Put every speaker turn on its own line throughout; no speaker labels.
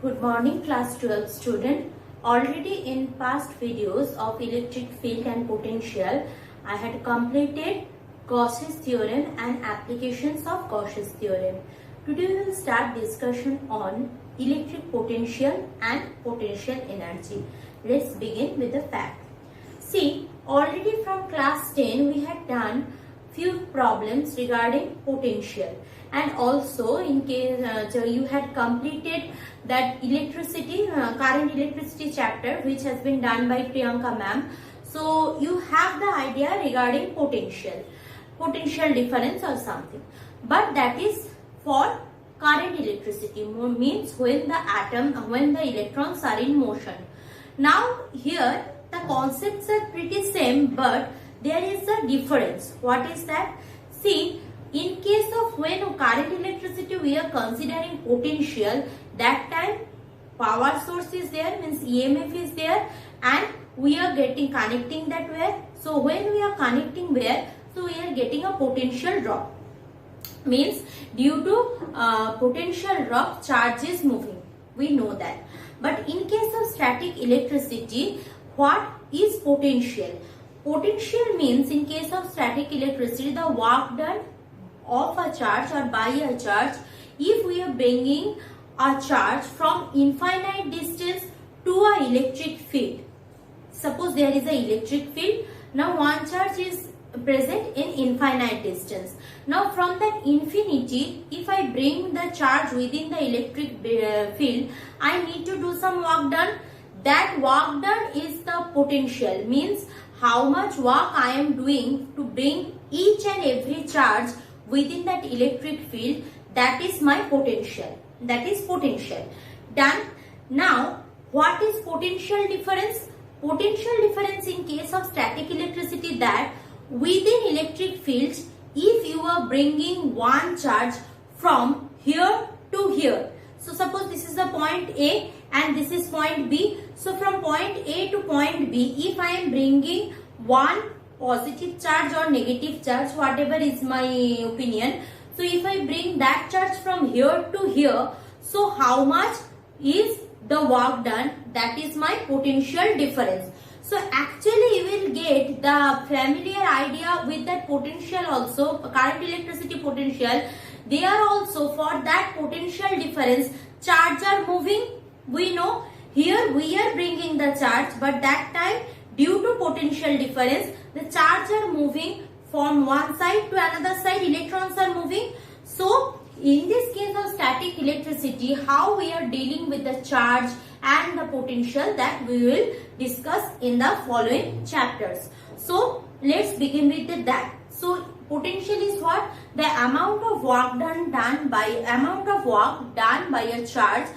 Good morning class 12 student. Already in past videos of electric field and potential, I had completed Gauss's theorem and applications of Gauss's theorem. Today we will start discussion on electric potential and potential energy. Let's begin with the fact. See, already from class 10 we had done few problems regarding potential, and also in case you had completed that electricity current electricity chapter which has been done by Priyanka ma'am. So you have the idea regarding potential difference or something, but that is for current electricity, means when the electrons are in motion. Now here the concepts are pretty same, but there is a difference. What is that? See, in case of when current electricity we are considering potential, that time power source is there, means EMF is there, and we are connecting that wire. So when we are connecting wire, so we are getting a potential drop, means due to potential drop charge is moving, we know that. But in case of static electricity, what is potential? Potential means in case of static electricity, the work done of a charge or by a charge, if we are bringing a charge from infinite distance to a electric field. Suppose there is a electric field. Now one charge is present in infinite distance. Now from that infinity, if I bring the charge within the electric field, I need to do some work done. That work done is the potential, means how much work I am doing to bring each and every charge within that electric field. That is my potential. That is potential. Done. Now what is potential difference? Potential difference in case of static electricity, that within electric fields, if you are bringing one charge from here to here, so suppose this is the point A and this is point B. So from point A to point B, if I am bringing one positive charge or negative charge, whatever is my opinion, so if I bring that charge from here to here, so how much is the work done? That is my potential difference. So actually you will get the familiar idea with that potential also, current electricity potential. They are also for that potential difference, charge are moving. We know here we are bringing the charge, but that time due to potential difference, the charge are moving from one side to another side, electrons are moving. So in this case of static electricity, how we are dealing with the charge and the potential, that we will discuss in the following chapters. So let's begin with that. So potential is what? The amount of work done by a charge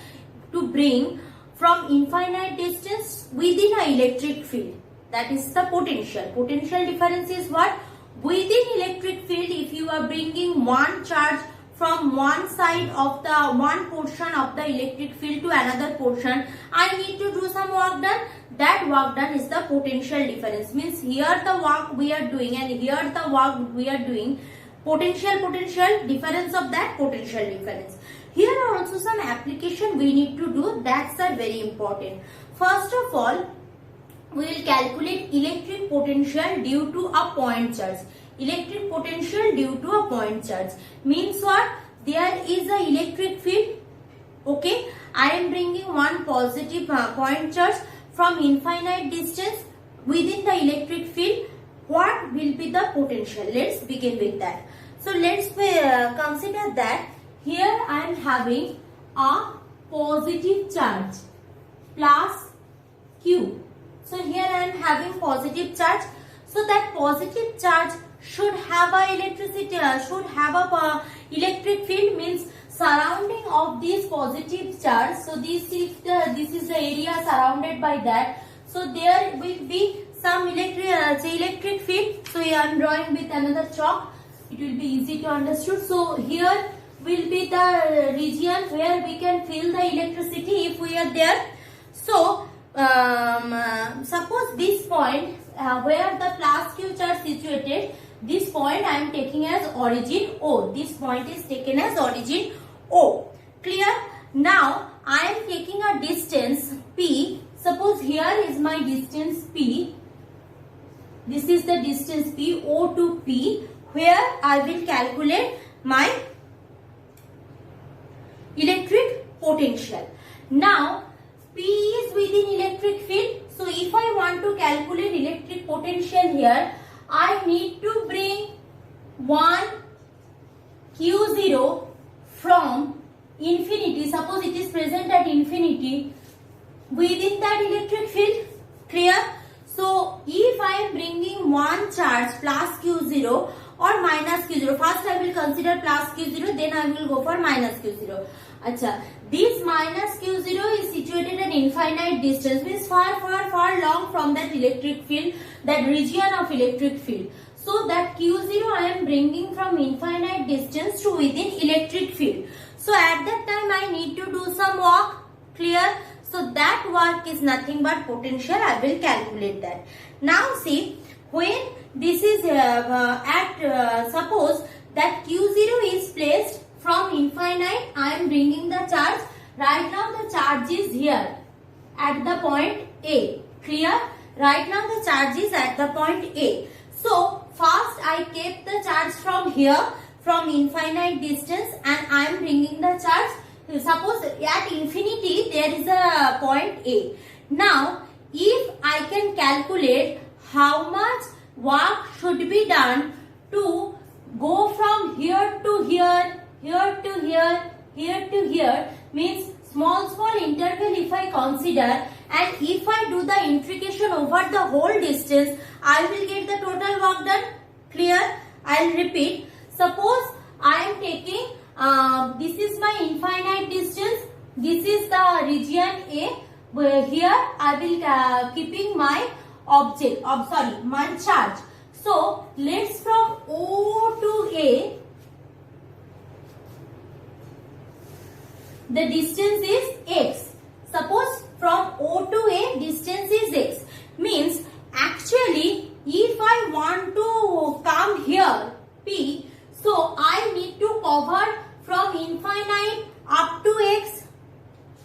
to bring from infinite distance within an electric field. That is the potential. Potential difference is what? Within electric field, if you are bringing one charge from one side of the one portion of the electric field to another portion, I need to do some work done. That work done is the potential difference. Means here the work we are doing and here the work we are doing. Potential difference of that potential difference. Here are also some application we need to do. That's are very important. First of all, we will calculate electric potential due to a point charge. Electric potential due to a point charge means what? There is a electric field. Okay, I am bringing one positive point charge from infinite distance within the electric field. What will be the potential? Let's begin with that. So let's consider that here I am having a positive charge plus Q. So here I am having positive charge. So that positive charge should have a electric field, means surrounding of this positive charge. So this is the area surrounded by that. So there will be some electric field. So here I am drawing with another chalk. It will be easy to understood. So here will be the region where we can feel the electricity if we are there. So suppose this point where the plus Q charge situated, this point I am taking as origin O. This point is taken as origin O. Clear? Now I am taking a distance P. Suppose here is my distance P. This is the distance P, O to P, where I will calculate my electric potential. Now, P is within electric field. So, if I want to calculate electric potential here, I need to bring one Q0 from infinity. Suppose it is present at infinity within that electric field. Clear? So, if I am bringing one charge plus Q0 or minus Q0, first I will consider plus Q0, then I will go for minus Q0. Acha, this minus Q0 is situated at infinite distance, means far long from that electric field, that region of electric field. So that Q0 I am bringing from infinite distance to within electric field. So at that time I need to do some work. Clear? So that work is nothing but potential. I will calculate that. Now see, when this is suppose that Q0 is placed from infinite, I am bringing the charge. Right now the charge is here at the point A. Clear? Right now the charge is at the point A. So first I kept the charge from here, from infinite distance, and I am bringing the charge. Suppose at infinity there is a point A. Now if I can calculate how much work should be done to go from here to here, here to here, here to here, means small interval if I consider, and if I do the integration over the whole distance, I will get the total work done. Clear? I will repeat. Suppose I am taking this is my infinite distance, this is the region A, where here I will keeping my object, my charge. So let's from O to A, the distance is x. Suppose from O to A distance is x, means actually if I want to come here P, so I need to cover from infinite up to x.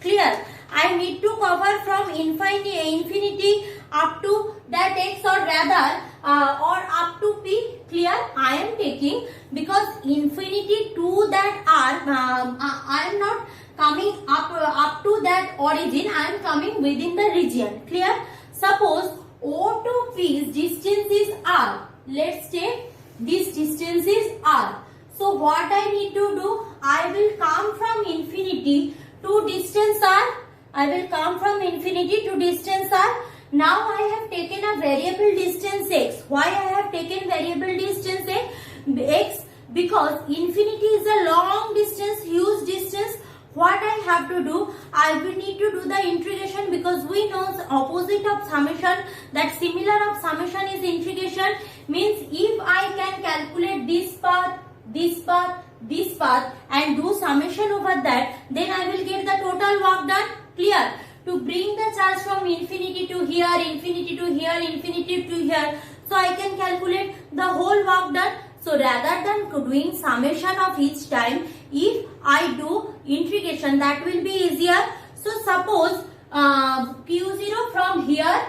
Clear? I need to cover from infinity up to that x, or rather or up to P. Clear? I am taking, because infinity to that R, I am not coming up to that origin, I am coming within the region. Clear? Suppose O to P's distance is R. Let's take this distance is R. So what I need to do? I will come from infinity to distance R. I will come from infinity to distance R. Now I have taken a variable distance x. Why I have taken variable distance x? Because infinity is a long distance, huge distance. What I have to do? I will need to do the integration, because we know the opposite of summation, that similar of summation is integration. Means if I can calculate this path, this path, this path, and do summation over that, then I will get the total work done. Clear? To bring the charge from infinity to here, infinity to here, infinity to here, so I can calculate the whole work done. So rather than doing summation of each time, if I do integration, that will be easier. So suppose Q0 from here,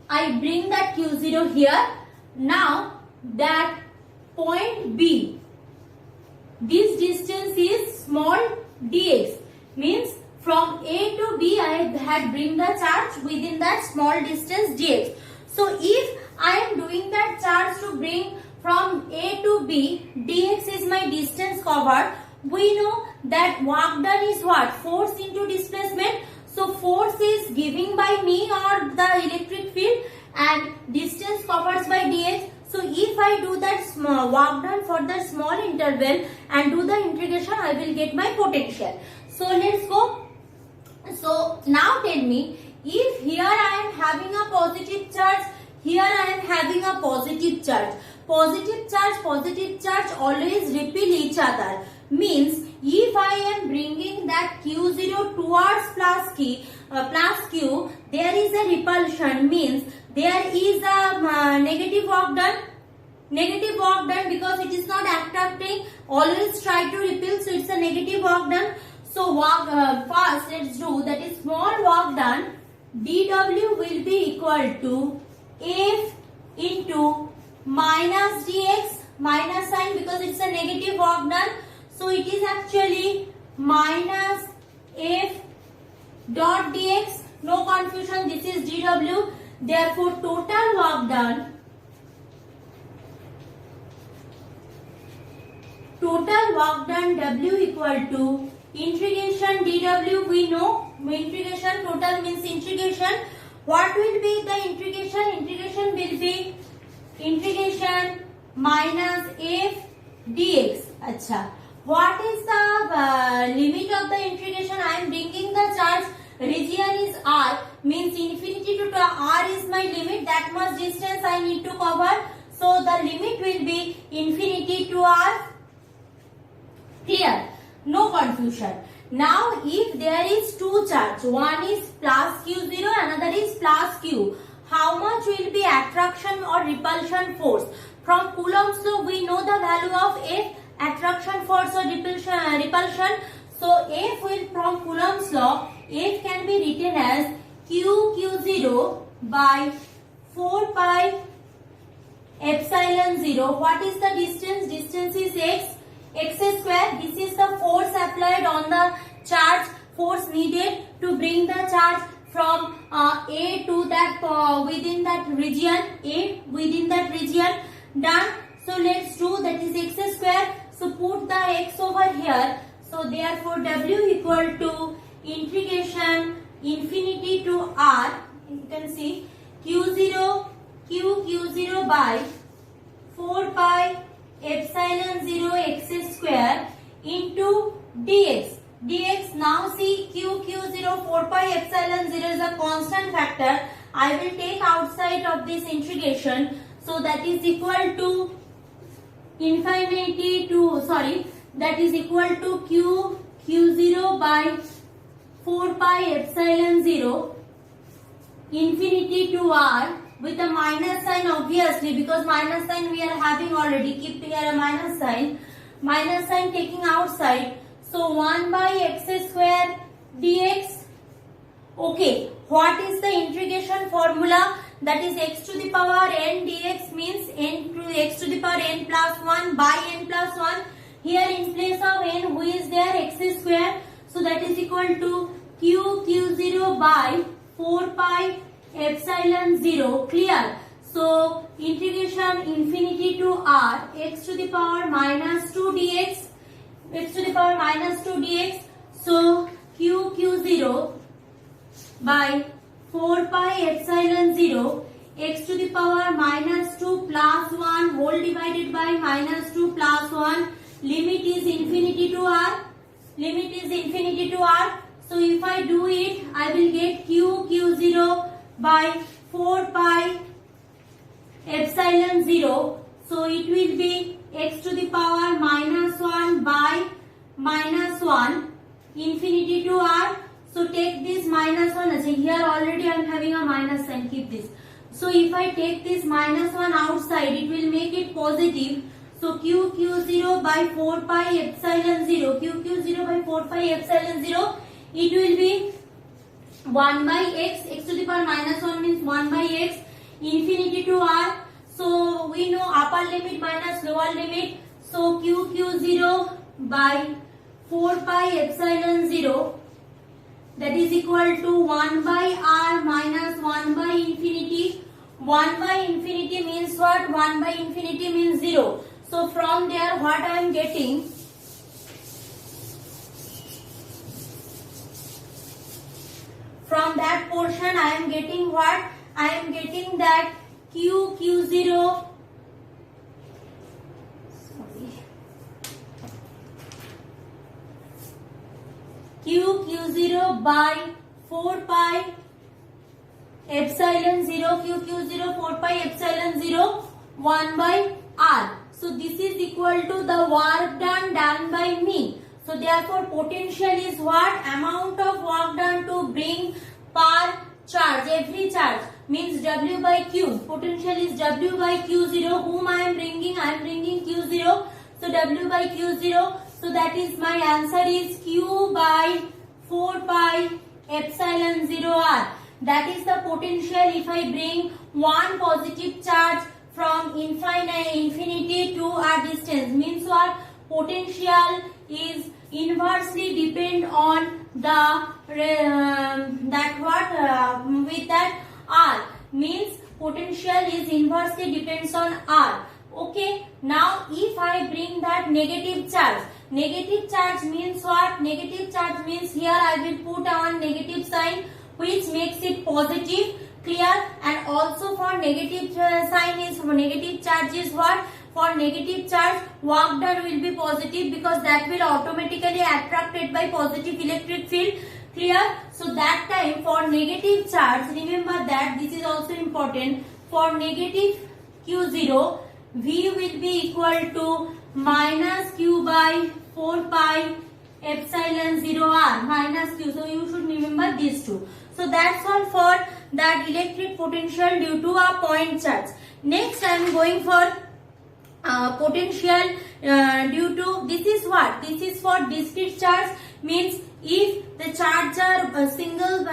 I bring that Q0 here. Now that point B, this distance is small dx, means from A to B I had bring the charge within that small distance dx. So if I am doing that charge to bring from A to B, dx is my distance covered. We know that work done is what? Force into displacement. So force is giving by me or the electric field, and distance covered by dx. So if I do that small work done for the small interval and do the integration, I will get my potential. So let's go. So now tell me, if here I am having a positive charge, here I am having a positive charge. Positive charge always repel each other. Means if I am bringing that Q0 towards plus Q, there is a repulsion. Means there is a negative work done. Negative work done, because it is not attracting. Always try to repel, so it's a negative work done. So So first let's do that is small work done. dW will be equal to F into minus dx, minus sign because it's a negative work done. So it is actually minus F dot dx. No confusion, this is dW. Therefore total work done, W equal to integration dW. We know integration, total means integration. What will be the integration? Integration will be integration minus F dx. Acha. What is the limit of the integration? I am bringing the charge. Region is R, means infinity to R is my limit. That much distance I need to cover. So the limit will be infinity to R. Clear? No confusion. Now if there is two charge, one is plus Q0, another is plus Q, how much will be attraction or repulsion force? From Coulomb's law we know the value of F, attraction force or repulsion. So F will, from Coulomb's law, F can be written as Q0 by 4 pi epsilon 0. What is the distance? Distance is x square. This is the force applied on the charge, force needed to bring the charge from A to that within that region. Done. So let's do, that is x square. So put the x over here. So therefore W equal to integration infinity to R. You can see Q0 by 4 pi epsilon 0 x square into dx. Now see Q0 4 pi epsilon 0 is a constant factor. I will take outside of this integration. So that is equal to that is equal to Q0 by 4 pi epsilon 0 infinity to R with a minus sign, obviously, because minus sign we are having already. Keep here a minus sign taking outside. So 1 by x square dx. Okay, what is the integration formula? That is x to the power n dx means n to x to the power n plus 1 by n plus 1. Here in place of n, who is there? X square. So that is equal to Q0 by 4 pi epsilon 0. Clear? So integration infinity to R, x to the power minus 2 dx, So Q0 by 4 pi epsilon 0 x to the power minus 2 plus 1 whole divided by minus 2 plus 1. Limit is infinity to R. So if I do it, I will get Q0 by 4 pi epsilon 0. So it will be x to the power minus 1 by minus 1 infinity to R. So take this minus 1. Here already I am having a minus sign. Keep this. So if I take this minus 1 outside, it will make it positive. So Q0 by 4 pi epsilon 0. Q0 by 4 pi epsilon 0. It will be 1 by x. X to the power minus 1 means 1 by x infinity to R. So we know upper limit minus lower limit. So Q0 by 4 pi epsilon 0. That is equal to 1 by R minus 1 by infinity. 1 by infinity means what? 1 by infinity means 0. So from there what I am getting? From that portion I am getting what? I am getting that Q0 Q0 by 4 pi epsilon 0, Q0 4 pi epsilon 0 1 by R. So this is equal to the work done by me. So therefore potential is what? Amount of work done to bring per charge, every charge means W by Q. Potential is W by Q0. Whom I am bringing? I am bringing Q0. So W by Q0. So that is my answer is Q by 4 pi epsilon 0 r. That is the potential if I bring one positive charge from infinity to a distance. Means what? Potential is inversely depend on the with that r. Means potential is inversely depends on r. Okay. Now if I bring that negative charge means what? Negative charge means here I will put on negative sign which makes it positive. Clear? And also for negative sign is for negative charge is what? For negative charge work done will be positive because that will automatically attracted by positive electric field. Clear? So that time for negative charge, remember that this is also important. For negative Q0, V will be equal to minus Q by 4 pi epsilon 0 r minus Q. So you should remember these two. So that's all for that electric potential due to a point charge. Next I am going for potential due to, this is what? This is for discrete charge. Means if the charge are a single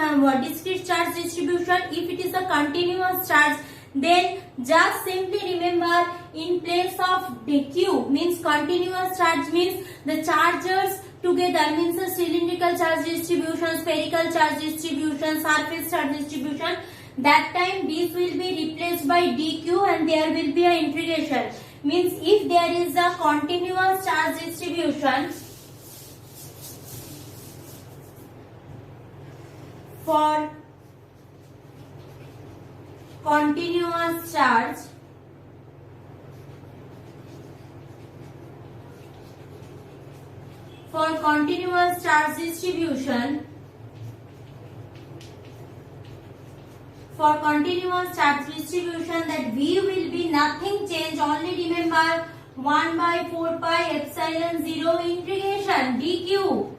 discrete charge distribution, if it is a continuous charge, then just simply remember in place of Q means continuous charge means the charges together means a cylindrical charge distribution, spherical charge distribution, surface charge distribution. That time this will be replaced by dq and there will be an integration. Means if there is a continuous charge distribution for continuous charge distribution that V will be nothing change, only remember 1 by 4 pi epsilon 0 integration dq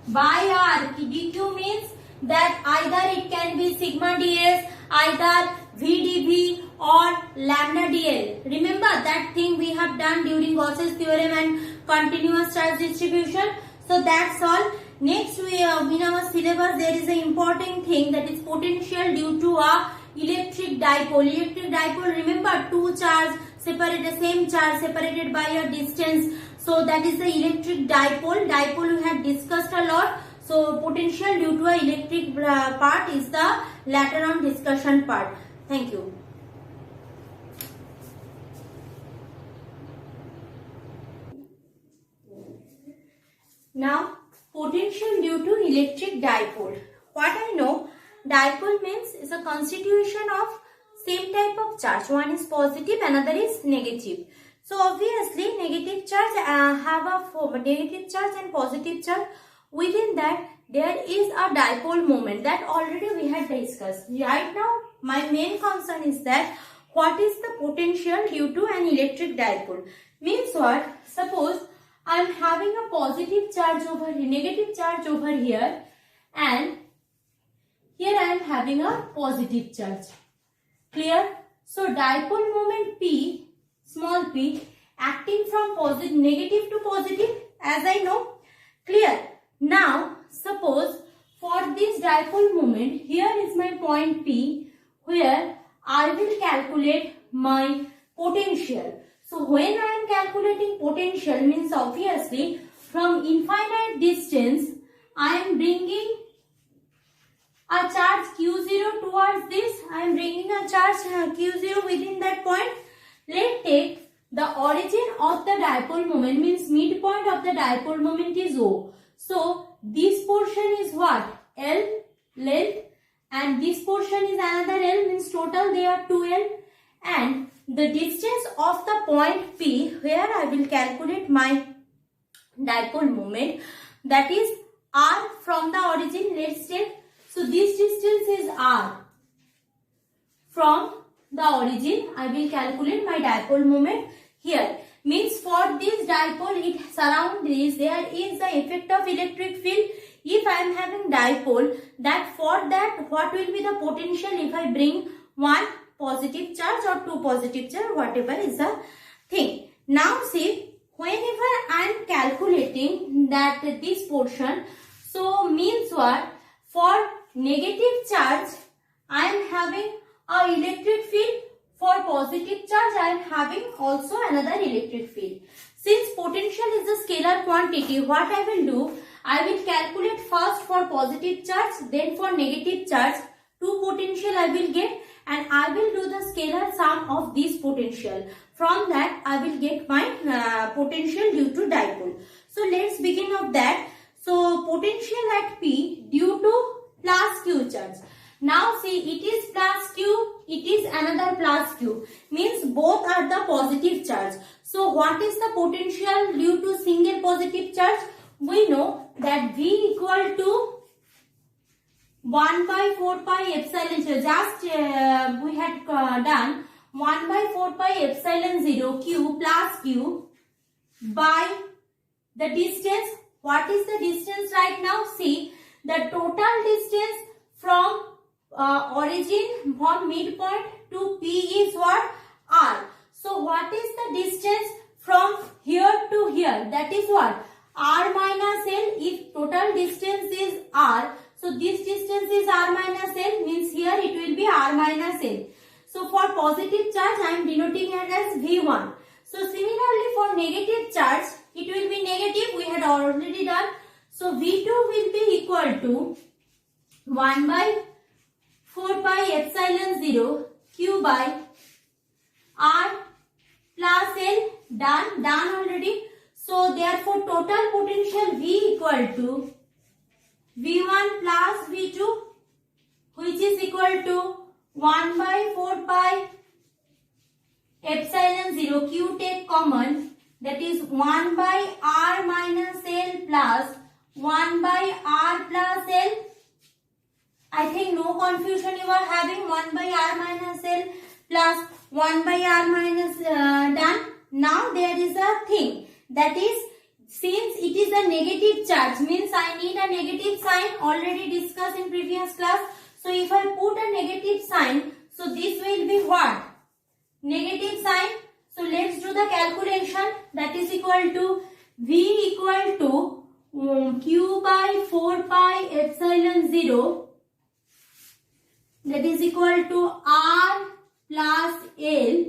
by r. dq means that either it can be sigma ds, either vdv or lambda dl. Remember that thing we have done during Gauss's theorem and continuous charge distribution. So that's all. Next we in our syllabus there is an important thing, that is potential due to a electric dipole. Electric dipole, remember two charge separated, same charge separated by a distance. So that is the electric dipole. Dipole we had discussed a lot. So potential due to a electric part is the later on discussion part. Thank you. Now potential due to electric dipole. What I know, dipole means is a constitution of same type of charge. One is positive, another is negative. So obviously negative charge have a negative charge and positive charge. Within that there is a dipole moment that already we had discussed. Right now my main concern is that what is the potential due to an electric dipole. Means what? Suppose I am having a positive charge over here, negative charge over here, and here I am having a positive charge. Clear? So dipole moment P, small p, acting from negative to positive, as I know. Clear? Now suppose for this dipole moment, here is my point P, where I will calculate my potential. So when I am calculating potential, means obviously from infinite distance I am bringing a charge Q0 towards this. I am bringing a charge Q0 within that point. Let's take the origin of the dipole moment, means midpoint of the dipole moment is O. So this portion is what? L, length, and this portion is another L, means total they are 2L, and the distance of the point P where I will calculate my dipole moment, that is R from the origin. Let's take, so this distance is R. From the origin I will calculate my dipole moment here. Means for this dipole, it surrounds this, there is the effect of electric field. If I am having dipole, that for that what will be the potential if I bring one positive charge or two positive charge, whatever is the thing. Now see, whenever I am calculating that this portion, so means what? For negative charge, I am having a electric field. For positive charge, I am having also another electric field. Since potential is a scalar quantity, what I will do? I will calculate first for positive charge, then for negative charge. Two potential I will get, and I will do the scalar sum of this potential. From that, I will get my potential due to dipole. So let's begin of that. So potential at P due to plus Q charge. Now see, it is plus Q, it is another plus Q. Means both are the positive charge. So what is the potential due to single positive charge? We know that V equal to 1 by 4 pi epsilon 0. Just we had done 1 by 4 pi epsilon 0 Q plus Q by the distance. What is the distance right now? See, the total distance from origin from midpoint to P is what? R. So what is the distance from here to here? That is what? R minus L. If total distance is R, so this distance is R minus L, means here it will be R minus L. So for positive charge, I am denoting it as V1. So similarly for negative charge, it will be negative. We had already done. So V2 will be equal to 1 by 4 pi epsilon 0 Q by R plus L. Done already. So therefore total potential V equal to V1 plus V2, which is equal to 1 by 4 pi epsilon 0 Q take common, that is 1 by R minus L plus 1 by R plus L. I think no confusion you are having. 1 by R minus L plus 1 by R minus done. Now there is a thing, that is, since it is a negative charge, means I need a negative sign, already discussed in previous class. So if I put a negative sign, so this will be what? Negative sign. So let's do the calculation. That is equal to V equal to Q by 4 pi epsilon 0. That is equal to R plus L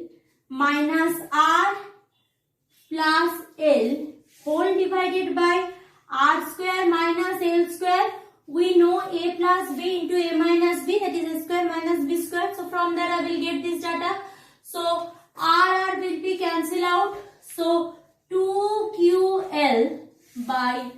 minus R plus L whole divided by R square minus L square. We know A plus B into A minus B, that is A square minus B square. So from there I will get this data. So R will be cancel out. So 2QL by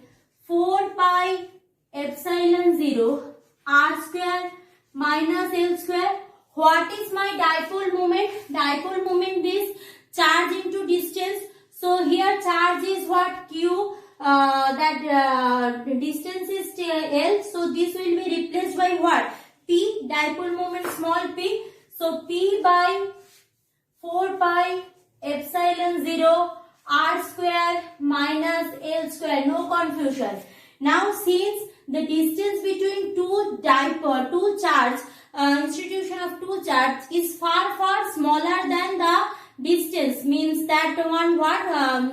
4 pi epsilon 0 R square minus L square. What is my dipole moment? Dipole moment is charge into distance. So here charge is what? Q. That distance is L. So this will be replaced by what? P. Dipole moment small p. So P by 4 pi epsilon 0 R square minus L square. No confusion. Now since the distance between two charge, institution of two charge is far smaller than the distance, means that one what?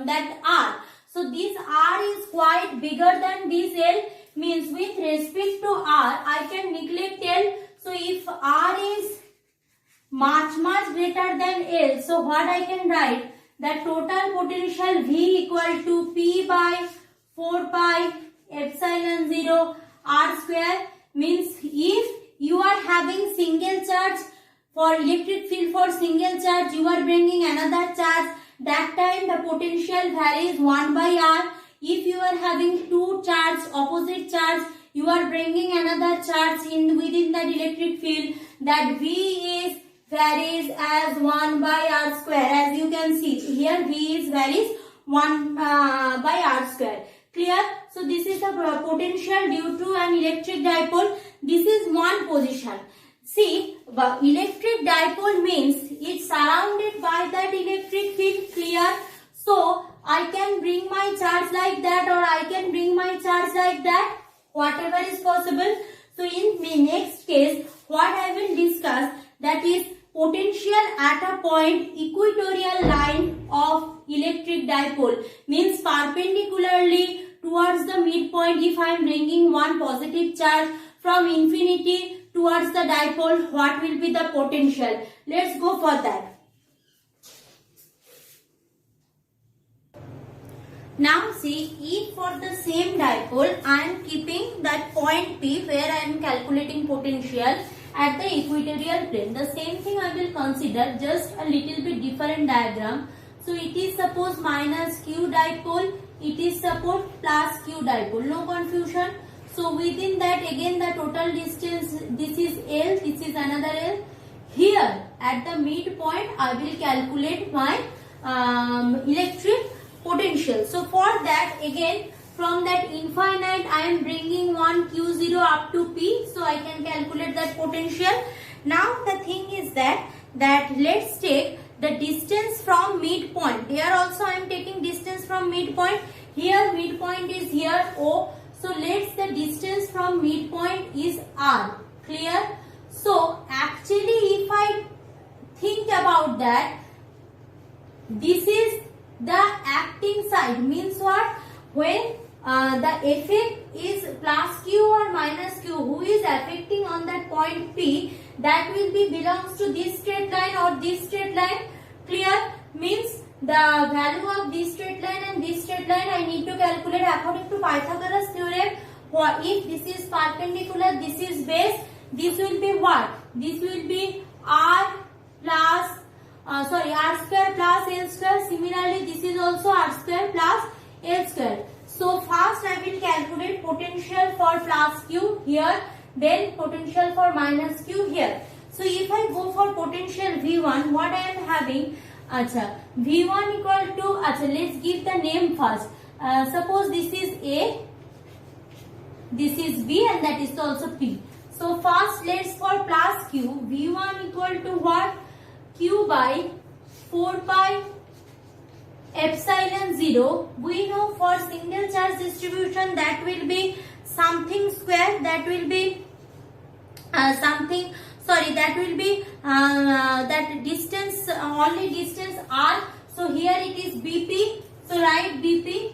That R. So this R is quite bigger than this L, means with respect to R, I can neglect L. So if R is much greater than L, so what I can write? That total potential V equal to P by 4 pi epsilon 0 R square, means if you are having single charge, for electric field for single charge, you are bringing another charge. That time the potential varies 1 by R. If you are having two charge, opposite charge, you are bringing another charge within that electric field. That V is varies as 1 by R square. As you can see here, V is varies 1 by R square. Clear? So this is the potential due to an electric dipole. This is one position. See, electric dipole means it's surrounded by that electric field. Clear? So I can bring my charge like that, or I can bring my charge like that, whatever is possible. So in the next case, what I will discuss, that is potential at a point equatorial line of electric dipole, means perpendicularly towards the midpoint. If I am bringing one positive charge from infinity towards the dipole, what will be the potential? Let's go for that. Now see, if for the same dipole I am keeping that point P where I am calculating potential at the equatorial plane, the same thing I will consider, just a little bit different diagram. So it is suppose minus q dipole, it is suppose plus q dipole, no confusion. So within that again the total distance, this is L, this is another L. Here at the midpoint I will calculate my electric potential. So for that again from that infinite I am bringing one q0 up to p, so I can calculate that potential. Now the thing is that let's take the distance from midpoint. Here also I am taking distance from midpoint. Here midpoint is here O. So let's the distance from midpoint is R. Clear? So actually if I think about that, this is the acting side, means what? When the effect is plus q or minus q, who is affecting on that point P, that will be belongs to this straight line or this straight line. Clear? Means the value of this straight line and this straight line I need to calculate according to Pythagoras theorem. If this is perpendicular, this is base, this will be what? This will be r plus r square plus l square. Similarly this is also r square plus l square. So first I will calculate potential for plus q here, then potential for minus q here. So if I go for potential V1, what I am having? V1 equal to, let's give the name first. Suppose this is A, this is B, and that is also P. So first let's for plus q, V1 equal to what? Q by 4 pi epsilon 0. We know for single charge distribution that will be something square, that will be that will be that distance, only distance r. So here it is BP, so write BP,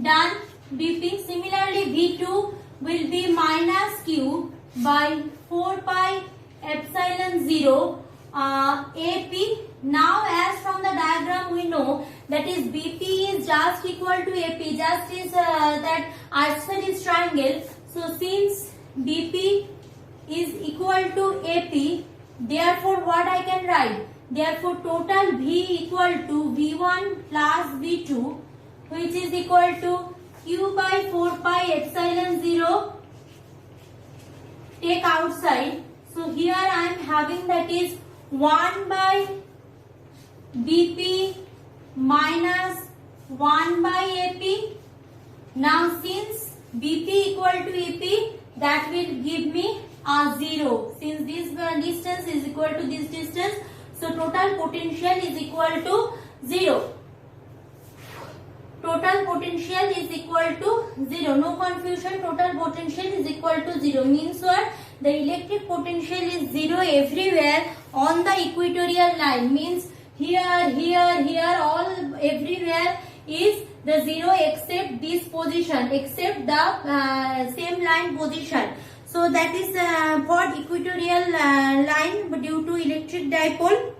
done BP. Similarly V2 will be minus q by 4 pi epsilon 0 AP. Now as from the diagram we know that is BP is just equal to AP, just is that isosceles triangle. So since BP is equal to AP, therefore what I can write? Therefore total V equal to V1 plus V2, which is equal to Q by 4 pi epsilon 0. Take outside. So here I am having that is 1 by BP minus 1 by AP. Now since BP equal to AP, that will give me a 0. Since this distance is equal to this distance, so total potential is equal to 0. Total potential is equal to 0. No confusion. Total potential is equal to 0. Means what? The electric potential is 0 everywhere on the equatorial line. Means here, here, here, all everywhere is the 0 except this position, except the same line position. So that is for equatorial line due to electric dipole.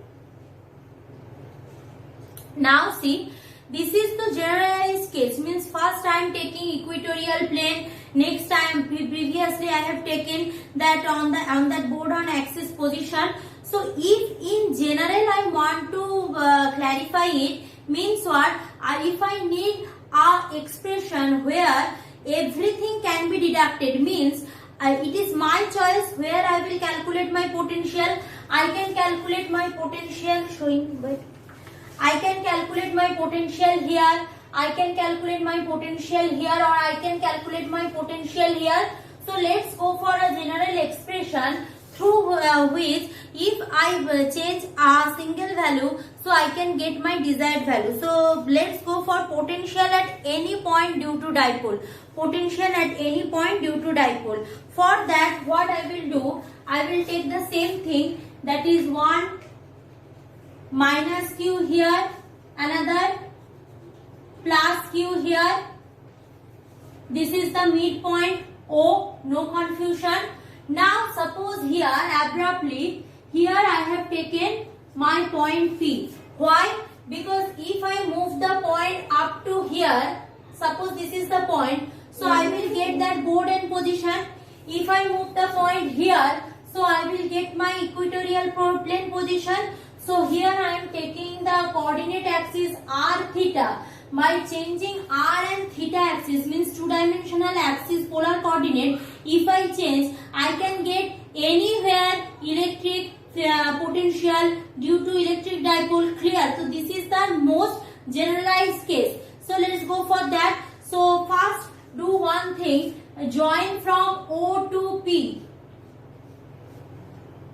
Now see, this is the generalized case. Means first I am taking equatorial plane. Next time previously I have taken that on that board on axis position. So if in general I want to clarify it, means what? If I need a expression where everything can be deducted, means it is my choice where I will calculate my potential. I can calculate my potential I can calculate my potential here, I can calculate my potential here, or I can calculate my potential here. So let's go for a general expression through which if I change a single value, so I can get my desired value. So let's go for potential at any point due to dipole. Potential at any point due to dipole. For that what I will do, I will take the same thing. that is 1 minus q here, another plus q here. This is the midpoint O, no confusion. Now suppose here abruptly, here I have taken my point P. Why? Because if I move the point up to here, suppose this is the point, so I will get that board end position. If I move the point here, so I will get my equatorial plane position. So here I am taking the coordinate axis r theta. By changing r and theta axis, means two-dimensional axis polar coordinate, if I change, I can get anywhere electric potential due to electric dipole. Clear? So this is the most generalized case. So let's go for that. So first do one thing, join from O to P.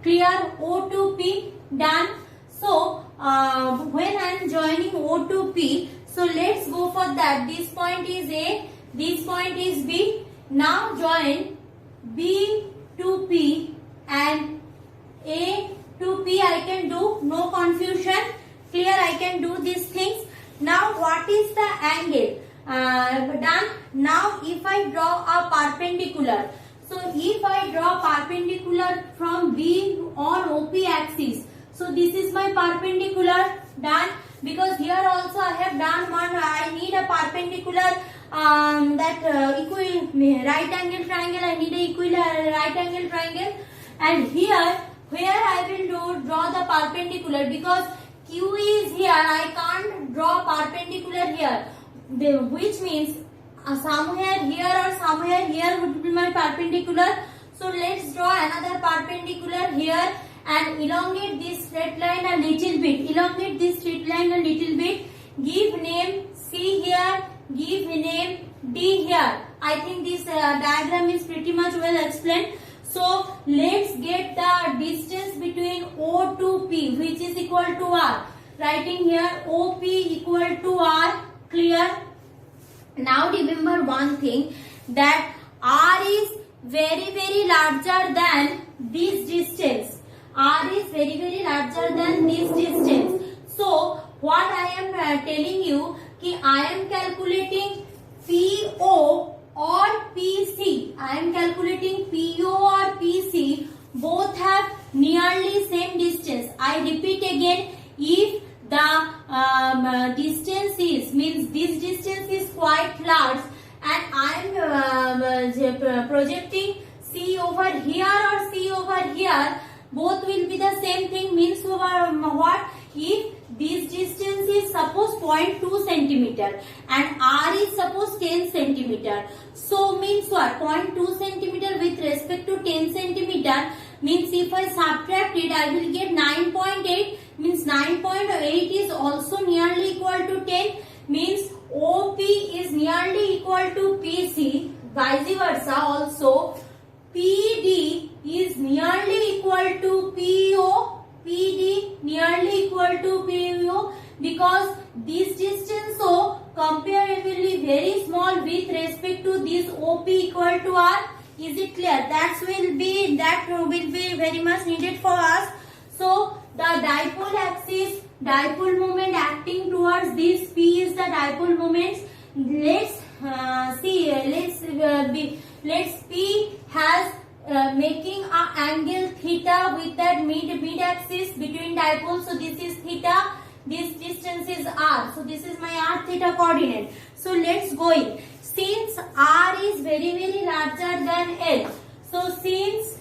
Clear? O to P, done. So when I am joining O to P, so let's go for that. This point is A, this point is B. Now join B to P and A to P I can do, no confusion. Clear? I can do these things. Now what is the angle? Done. Now if I draw a perpendicular, so if I draw perpendicular from B on OP axis, so this is my perpendicular, done. Because here also I have done one, I need a perpendicular right angle triangle, I need a right angle triangle, and here where I will draw the perpendicular, because Q is here, I can't draw perpendicular here, which means somewhere here or somewhere here would be my perpendicular. So let's draw another perpendicular here and elongate this straight line a little bit. Elongate this straight line a little bit. Give name C here. Give name D here. I think this diagram is pretty much well explained. So let's get the distance between O to P, which is equal to R. Writing here OP equal to R. Clear? Now remember one thing, that R is very larger than this distance. R is very larger than this distance. So what I am telling you, कि I am calculating PO or PC. I am calculating PO or PC. Both have nearly same distance. I repeat again, if the distance is, means this distance is quite large, and I am projecting C over here or C over here, both will be the same thing, means what? If this distance is suppose 0.2 centimeter and R is suppose 10 centimeter, so means what? 0.2 centimeter with respect to 10 centimeter, means if I subtract it, I will get 9.8, means 9.8 is also nearly equal to 10, means OP is nearly equal to PC, vice versa also. PD is nearly equal to PO, PD nearly equal to PO, because this distance so comparatively very small with respect to this OP equal to R. Is it clear? That will be very much needed for us. So the dipole axis, dipole moment acting towards this P is the dipole moments. Let's see. Let's P has making a angle theta with that mid axis between dipoles. So this is theta. This distance is R. So this is my R theta coordinate. So let's go in. Since R is very larger than L. So since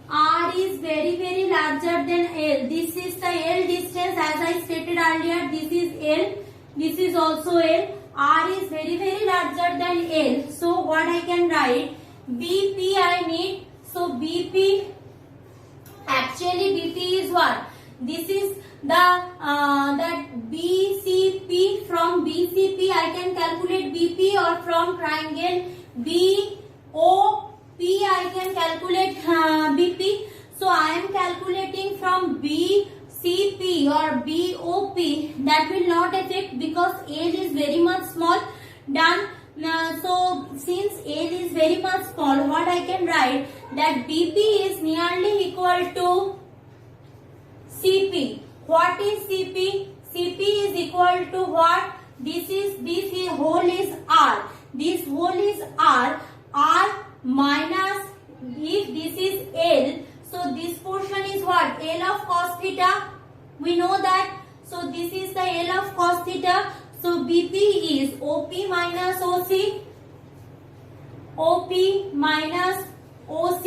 R is very larger than L, this is the L distance as I stated earlier. This is L. This is also L. R is very larger than L. So what I can write? BP I need. So BP, actually BP is what? This is the that BCP. From BCP I can calculate BP, or from triangle BOP I can calculate BP. So I am calculating from BCP or BOP. That will not affect because L is very much small. Done. So since L is very much small, what I can write, that BP is nearly equal to CP. What is CP? CP is equal to what? This whole is R. This whole is R. R minus, if this is L, so this portion is what? L of cos theta. We know that. So this is the L of cos theta. So BP is OP minus OC. OP minus OC.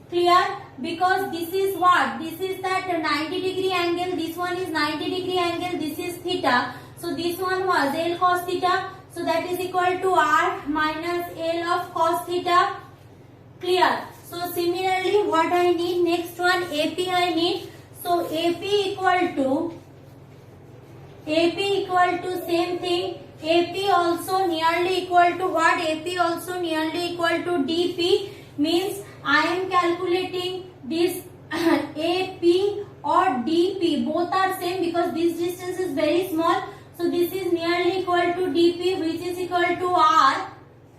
Clear? Because this is what? This is that 90 degree angle. This one is 90 degree angle. This is theta. So this one was L cos theta. So that is equal to R minus L of cos theta. Clear? So similarly, what I need? Next one, AP I need. So AP equal to same thing. AP also nearly equal to what? AP also nearly equal to DP. Means I am calculating this AP or DP. Both are same because this distance is very small. So this is nearly equal to DP, which is equal to R.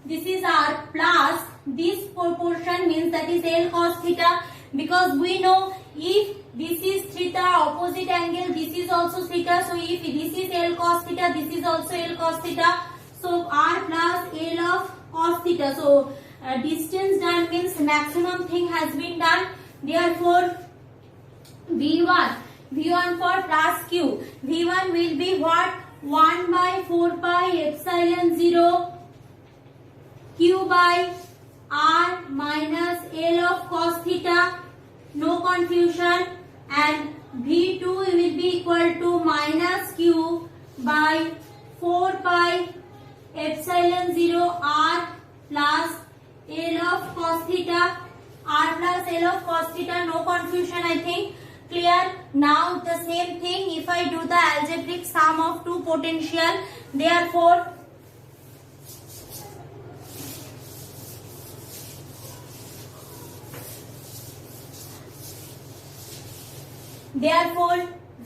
This is R plus this proportion, means that is L cos theta. Because we know if this is theta, opposite angle, this is also theta. So if this is L cos theta, this is also L cos theta. So R plus L of cos theta. So distance done means maximum thing has been done. Therefore V1 for plus Q. V1 will be what? 1 by 4 pi epsilon 0 Q by R minus L of cos theta. No confusion. And V2 will be equal to minus Q by 4 pi epsilon 0 R plus L of cos theta. R plus L of cos theta. No confusion, I think. Clear? Now the same thing if I do the algebraic sum of two potential. Therefore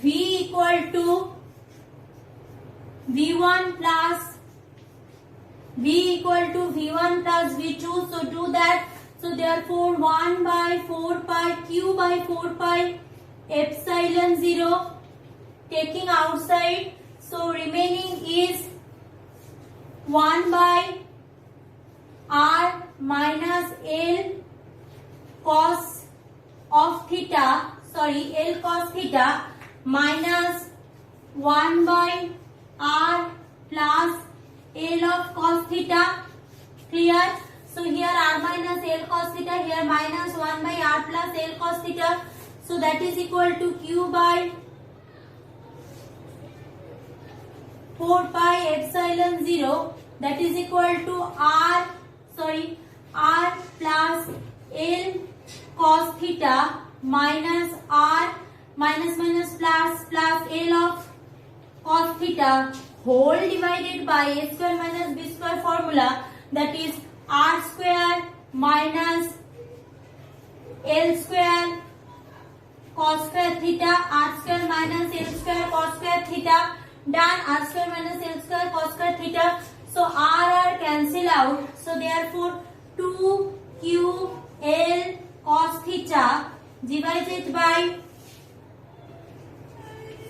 V equal to V1 plus V2. So do that. So therefore 1 by 4 pi Q by 4 pi epsilon 0 taking outside. So remaining is 1 by R minus L cos of theta. Sorry, L cos theta minus 1 by R plus L of cos theta. Clear? So here R minus L cos theta, here minus 1 by R plus L cos theta. So that is equal to Q by 4 pi epsilon 0. That is equal to R plus L cos theta minus R minus plus L of cos theta whole divided by a square minus b square formula, that is R square minus L square cos square theta, R square minus L square cos square theta. Done. R square minus L square cos square theta. So R cancel out. So therefore 2QL cos theta divided by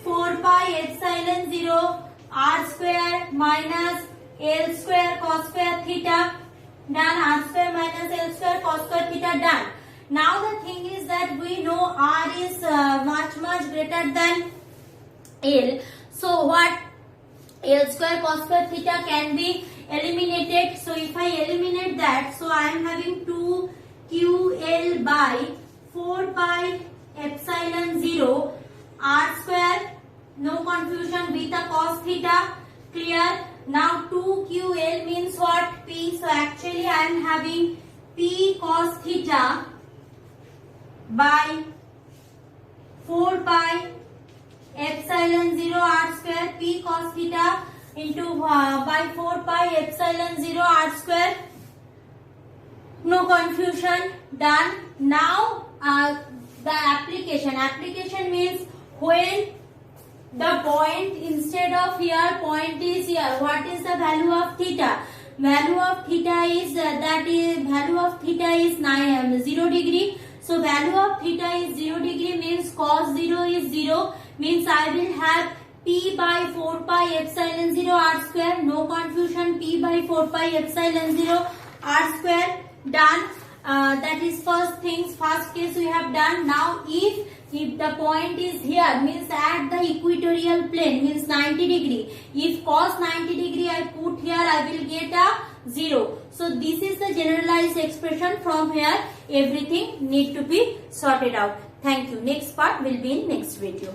4 pi epsilon 0 R square minus L square cos square theta. Done. R square minus L square cos square theta. Done. Now the thing is that we know R is much greater than L. So what? L square cos square theta can be eliminated. So if I eliminate that, so I am having 2QL by 4 pi epsilon 0 R square. No confusion with the cos theta. Clear? Now 2QL means what? P. So actually I am having P cos theta by 4 pi epsilon 0 R square. P cos theta into by 4 pi epsilon 0 R square. No confusion. Done. Now the application means when the point instead of here, point is here. What is the value of theta? Value of theta is 0 degree. So value of theta is 0 degree means cos 0 is 0, means I will have P by 4 pi epsilon 0 r square. No confusion, P by 4 pi epsilon 0 r square. Done. That is first things, first case we have done. Now if the point is here, means at the equatorial plane, means 90 degree. If cos 90 degree I put here, I will get a 0. So this is the generalized expression. From here everything need to be sorted out. Thank you. Next part will be in next video.